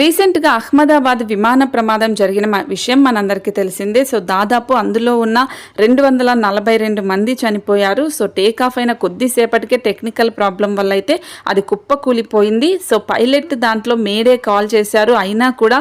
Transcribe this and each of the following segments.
రీసెంట్గా అహ్మదాబాద్ విమాన ప్రమాదం జరిగిన విషయం మనందరికీ తెలిసిందే. సో దాదాపు అందులో ఉన్న 242 మంది చనిపోయారు. సో టేక్ ఆఫ్ అయిన కొద్దిసేపటికే టెక్నికల్ ప్రాబ్లం వల్ల అయితే అది కుప్పకూలిపోయింది. సో పైలట్ దాంట్లో మేడే కాల్ చేశారు, అయినా కూడా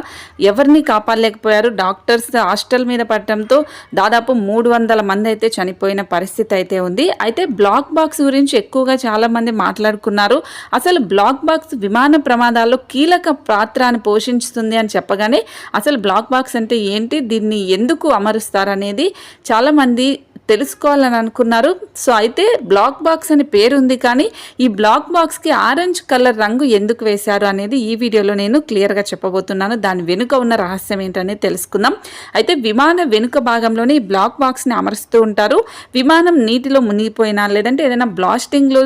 ఎవరిని కాపాడలేకపోయారు. డాక్టర్స్ హాస్టల్ మీద పడటంతో దాదాపు 300 మంది అయితే చనిపోయిన పరిస్థితి అయితే ఉంది. అయితే బ్లాక్ బాక్స్ గురించి ఎక్కువగా చాలామంది మాట్లాడుకున్నారు. అసలు బ్లాక్ బాక్స్ విమాన ప్రమాదాల్లో కీలక పాత్ర పోషిస్తుంది అని చెప్పగానే అసలు బ్లాక్ బాక్స్ అంటే ఏంటి, దీన్ని ఎందుకు అమరుస్తారనేది చాలామంది తెలుసుకోవాలని అనుకున్నారు. సో అయితే బ్లాక్ బాక్స్ అని పేరు ఉంది, కానీ ఈ బ్లాక్ బాక్స్కి ఆరెంజ్ కలర్ రంగు ఎందుకు వేశారు అనేది ఈ వీడియోలో నేను క్లియర్గా చెప్పబోతున్నాను. దాని వెనుక ఉన్న రహస్యం ఏంటనేది తెలుసుకుందాం. అయితే విమాన వెనుక భాగంలోనే ఈ బ్లాక్ బాక్స్ని అమరుస్తూ ఉంటారు. విమానం నీటిలో మునిగిపోయినా లేదంటే ఏదైనా బ్లాస్టింగ్లో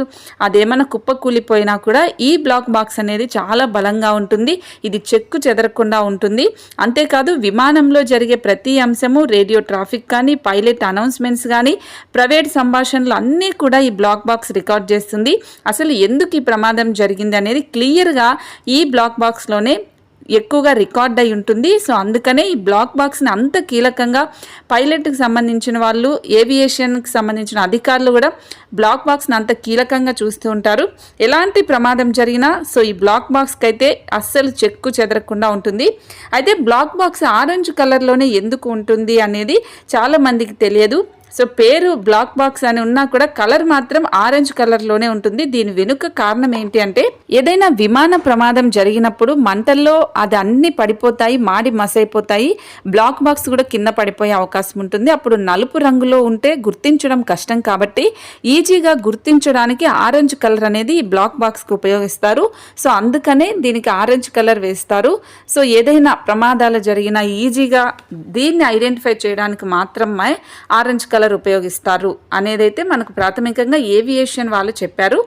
అదేమైనా కుప్ప కూలిపోయినా కూడా ఈ బ్లాక్ బాక్స్ అనేది చాలా బలంగా ఉంటుంది. ఇది చెక్కు చెదరకుండా ఉంటుంది. అంతేకాదు విమానంలో జరిగే ప్రతి అంశము, రేడియో ట్రాఫిక్ కానీ, పైలట్ అనౌన్స్మెంట్స్ కానీ, ప్రైవేట్ సంభాషణలు అన్నీ కూడా ఈ బ్లాక్ బాక్స్ రికార్డ్ చేస్తుంది. అసలు ఎందుకు ఈ ప్రమాదం జరిగింది అనేది క్లియర్గా ఈ బ్లాక్ బాక్స్లోనే ఎక్కువగా రికార్డ్ అయి ఉంటుంది. సో అందుకనే ఈ బ్లాక్ బాక్స్ని అంత కీలకంగా పైలట్కి సంబంధించిన వాళ్ళు, ఏవియేషన్కి సంబంధించిన అధికారులు కూడా బ్లాక్ బాక్స్ని అంత కీలకంగా చూస్తూ ఉంటారు. ఎలాంటి ప్రమాదం జరిగినా సో ఈ బ్లాక్ బాక్స్కి అయితే అస్సలు చెక్కు చెదరకుండా ఉంటుంది. అయితే బ్లాక్ బాక్స్ ఆరెంజ్ కలర్లోనే ఎందుకు ఉంటుంది అనేది చాలామందికి తెలియదు. సో పేరు బ్లాక్ బాక్స్ అని ఉన్నా కూడా కలర్ మాత్రం ఆరెంజ్ కలర్లోనే ఉంటుంది. దీని వెనుక కారణం ఏంటి అంటే, ఏదైనా విమాన ప్రమాదం జరిగినప్పుడు మంటల్లో అది అన్ని పడిపోతాయి, మాడి మసైపోతాయి. బ్లాక్ బాక్స్ కూడా కింద పడిపోయే అవకాశం ఉంటుంది. అప్పుడు నలుపు రంగులో ఉంటే గుర్తించడం కష్టం, కాబట్టి ఈజీగా గుర్తించడానికి ఆరెంజ్ కలర్ అనేది ఈ బ్లాక్ బాక్స్కి ఉపయోగిస్తారు. సో అందుకనే దీనికి ఆరెంజ్ కలర్ వేస్తారు. సో ఏదైనా ప్రమాదాలు జరిగినా ఈజీగా దీన్ని ఐడెంటిఫై చేయడానికి మాత్రమే ఆరెంజ్ కలర్ ఉపయోగిస్తారు అనేదైతే మనకు ప్రాథమికంగా ఏవియేషన్ వాళ్ళు చెప్పారు.